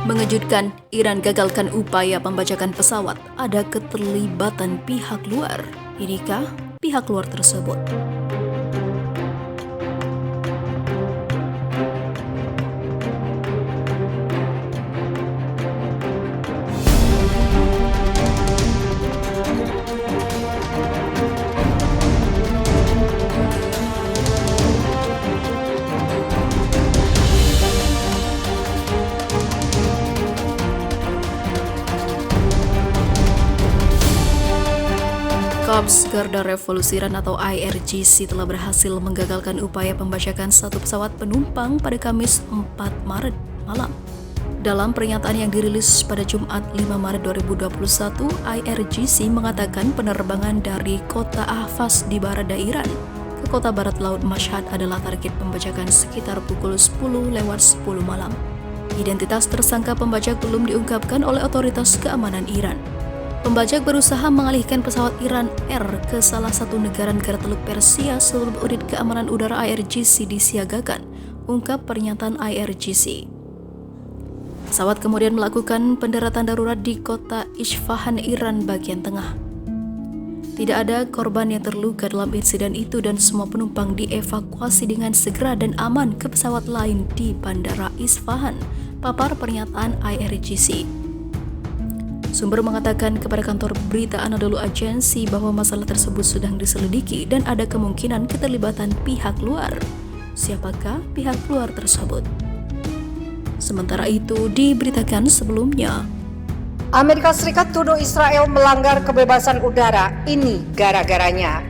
Mengejutkan, Iran gagalkan upaya pembajakan pesawat. Ada keterlibatan pihak luar. Inikah pihak luar tersebut? Korps Garda Revolusi Iran atau IRGC telah berhasil menggagalkan upaya pembajakan satu pesawat penumpang pada Kamis 4 Maret malam. Dalam pernyataan yang dirilis pada Jumat 5 Maret 2021, IRGC mengatakan penerbangan dari kota Ahvaz di barat Iran ke kota barat laut Mashhad adalah target pembajakan sekitar pukul 10:10 malam. Identitas tersangka pembajak belum diungkapkan oleh otoritas keamanan Iran. Pembajak berusaha mengalihkan pesawat Iran Air ke salah satu negara Teluk Persia sebelum unit keamanan udara IRGC disiagakan, ungkap pernyataan IRGC. Pesawat kemudian melakukan pendaratan darurat di kota Isfahan, Iran bagian tengah. Tidak ada korban yang terluka dalam insiden itu dan semua penumpang dievakuasi dengan segera dan aman ke pesawat lain di Bandara Isfahan, papar pernyataan IRGC. Sumber mengatakan kepada kantor berita Anadolu Agency bahwa masalah tersebut sedang diselidiki dan ada kemungkinan keterlibatan pihak luar. Siapakah pihak luar tersebut? Sementara itu, diberitakan sebelumnya, Amerika Serikat tuduh Israel melanggar kebebasan udara. Ini gara-garanya.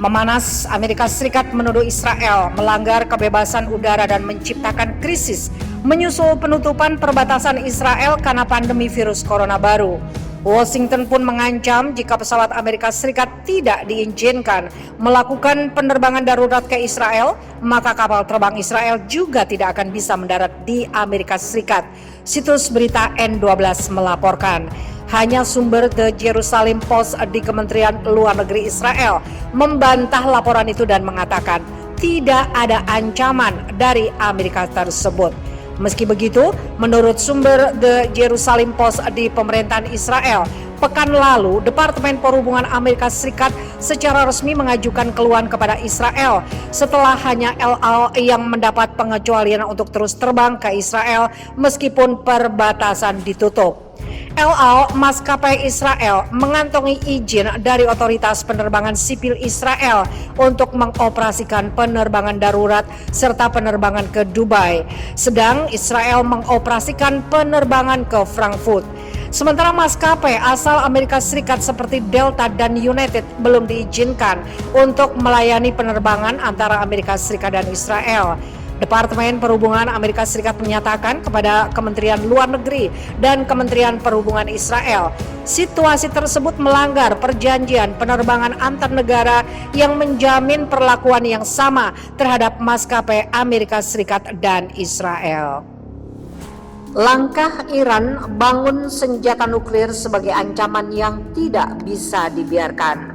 Memanas, Amerika Serikat menuduh Israel melanggar kebebasan udara dan menciptakan krisis menyusul penutupan perbatasan Israel karena pandemi virus corona baru. Washington pun mengancam jika pesawat Amerika Serikat tidak diizinkan melakukan penerbangan darurat ke Israel, maka kapal terbang Israel juga tidak akan bisa mendarat di Amerika Serikat. Situs berita N12 melaporkan. Hanya sumber The Jerusalem Post di Kementerian Luar Negeri Israel membantah laporan itu dan mengatakan tidak ada ancaman dari Amerika tersebut. Meski begitu, menurut sumber The Jerusalem Post di pemerintahan Israel, pekan lalu Departemen Perhubungan Amerika Serikat secara resmi mengajukan keluhan kepada Israel setelah hanya El Al yang mendapat pengecualian untuk terus terbang ke Israel meskipun perbatasan ditutup. El Al, maskapai Israel, mengantongi izin dari otoritas penerbangan sipil Israel untuk mengoperasikan penerbangan darurat serta penerbangan ke Dubai. Sedang Israel mengoperasikan penerbangan ke Frankfurt. Sementara maskapai asal Amerika Serikat seperti Delta dan United belum diizinkan untuk melayani penerbangan antara Amerika Serikat dan Israel. Departemen Perhubungan Amerika Serikat menyatakan kepada Kementerian Luar Negeri dan Kementerian Perhubungan Israel, situasi tersebut melanggar perjanjian penerbangan antar negara yang menjamin perlakuan yang sama terhadap maskapai Amerika Serikat dan Israel. Langkah Iran bangun senjata nuklir sebagai ancaman yang tidak bisa dibiarkan.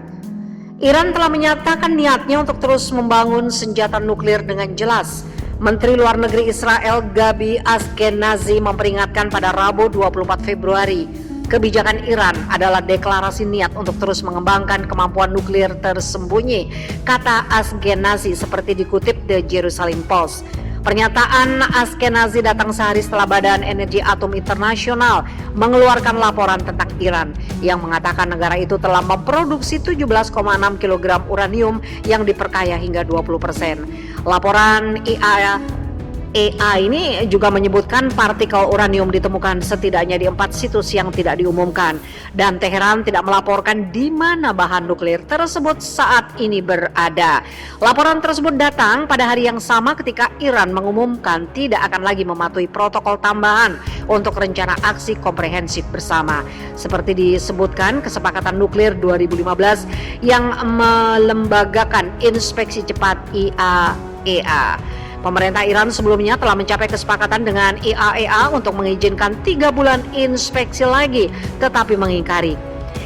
Iran telah menyatakan niatnya untuk terus membangun senjata nuklir dengan jelas. Menteri Luar Negeri Israel Gabi Ashkenazi memperingatkan pada Rabu 24 Februari, kebijakan Iran adalah deklarasi niat untuk terus mengembangkan kemampuan nuklir tersembunyi, kata Ashkenazi seperti dikutip The Jerusalem Post. Pernyataan Ashkenazi datang sehari setelah Badan Energi Atom Internasional mengeluarkan laporan tentang Iran yang mengatakan negara itu telah memproduksi 17,6 kg uranium yang diperkaya hingga 20%. Laporan IAEA ini juga menyebutkan partikel uranium ditemukan setidaknya di 4 situs yang tidak diumumkan dan Teheran tidak melaporkan di mana bahan nuklir tersebut saat ini berada. Laporan tersebut datang pada hari yang sama ketika Iran mengumumkan tidak akan lagi mematuhi protokol tambahan untuk rencana aksi komprehensif bersama. Seperti disebutkan kesepakatan nuklir 2015 yang melembagakan inspeksi cepat IAEA. Pemerintah Iran sebelumnya telah mencapai kesepakatan dengan IAEA untuk mengizinkan 3 bulan inspeksi lagi, tetapi mengingkari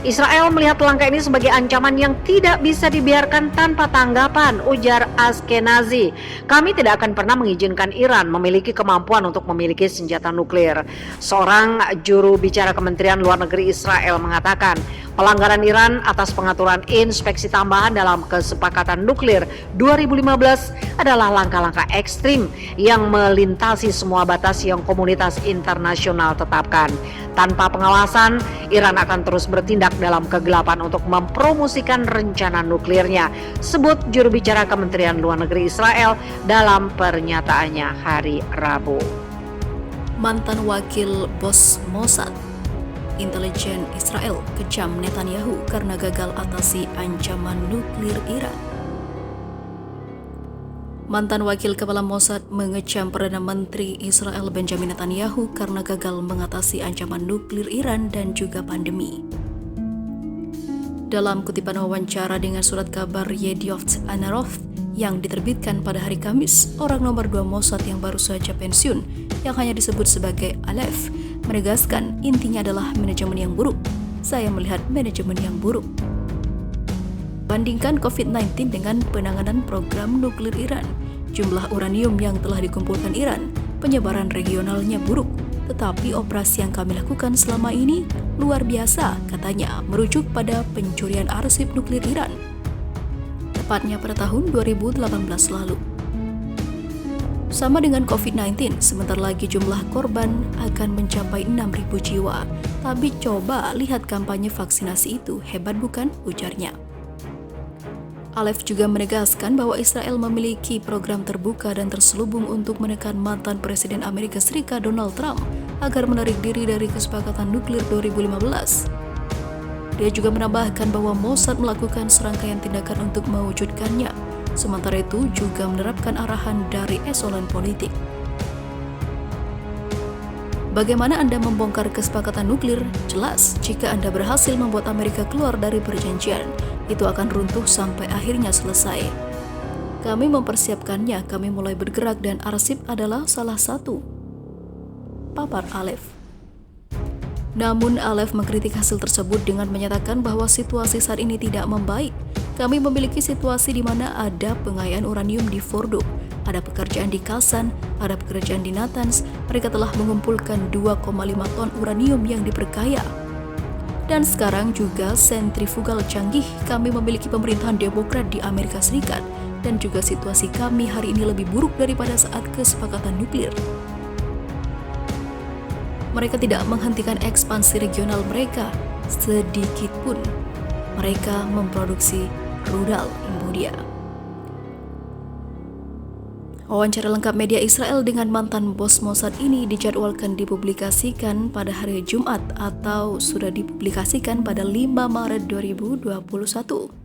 Israel melihat langkah ini sebagai ancaman yang tidak bisa dibiarkan tanpa tanggapan, ujar Ashkenazi. Kami tidak akan pernah mengizinkan Iran memiliki kemampuan untuk memiliki senjata nuklir. Seorang juru bicara Kementerian Luar Negeri Israel mengatakan, pelanggaran Iran atas pengaturan inspeksi tambahan dalam kesepakatan nuklir 2015 adalah langkah-langkah ekstrim yang melintasi semua batas yang komunitas internasional tetapkan. Tanpa pengawasan, Iran akan terus bertindak dalam kegelapan untuk mempromosikan rencana nuklirnya, sebut juru bicara Kementerian Luar Negeri Israel dalam pernyataannya hari Rabu. Mantan wakil bos Mossad, intelijen Israel kecam Netanyahu karena gagal atasi ancaman nuklir Iran. Mantan wakil kepala Mossad mengecam Perdana Menteri Israel Benjamin Netanyahu karena gagal mengatasi ancaman nuklir Iran dan juga pandemi. Dalam kutipan wawancara dengan surat kabar Yediot Ahronoth yang diterbitkan pada hari Kamis, orang nomor 2 Mossad yang baru saja pensiun, yang hanya disebut sebagai Aleph, menegaskan intinya adalah manajemen yang buruk. Saya melihat manajemen yang buruk. Bandingkan COVID-19 dengan penanganan program nuklir Iran. Jumlah uranium yang telah dikumpulkan Iran, penyebaran regionalnya buruk, tetapi operasi yang kami lakukan selama ini luar biasa, katanya, merujuk pada pencurian arsip nuklir Iran, tepatnya pada tahun 2018 lalu. Sama dengan COVID-19, sebentar lagi jumlah korban akan mencapai 6.000 jiwa. Tapi coba lihat kampanye vaksinasi itu, hebat bukan? Ujarnya. Aleph juga menegaskan bahwa Israel memiliki program terbuka dan terselubung untuk menekan mantan Presiden Amerika Serikat Donald Trump agar menarik diri dari kesepakatan nuklir 2015. Dia juga menambahkan bahwa Mossad melakukan serangkaian tindakan untuk mewujudkannya, sementara itu juga menerapkan arahan dari eselon politik. Bagaimana Anda membongkar kesepakatan nuklir? Jelas, jika Anda berhasil membuat Amerika keluar dari perjanjian, itu akan runtuh sampai akhirnya selesai. Kami mempersiapkannya, kami mulai bergerak dan arsip adalah salah satu, papar Aleph. Namun Aleph mengkritik hasil tersebut dengan menyatakan bahwa situasi saat ini tidak membaik. Kami memiliki situasi di mana ada pengayaan uranium di Fordo, ada pekerjaan di Kazan, ada pekerjaan di Natanz. Mereka telah mengumpulkan 2,5 ton uranium yang diperkaya. Dan sekarang juga sentrifugal canggih. Kami memiliki pemerintahan Demokrat di Amerika Serikat, dan juga situasi kami hari ini lebih buruk daripada saat kesepakatan nuklir. Mereka tidak menghentikan ekspansi regional mereka sedikit pun. Mereka memproduksi rudal Imbodia. Wawancara lengkap media Israel dengan mantan bos Mossad ini dijadwalkan dipublikasikan pada hari Jumat atau sudah dipublikasikan pada 5 Maret 2021.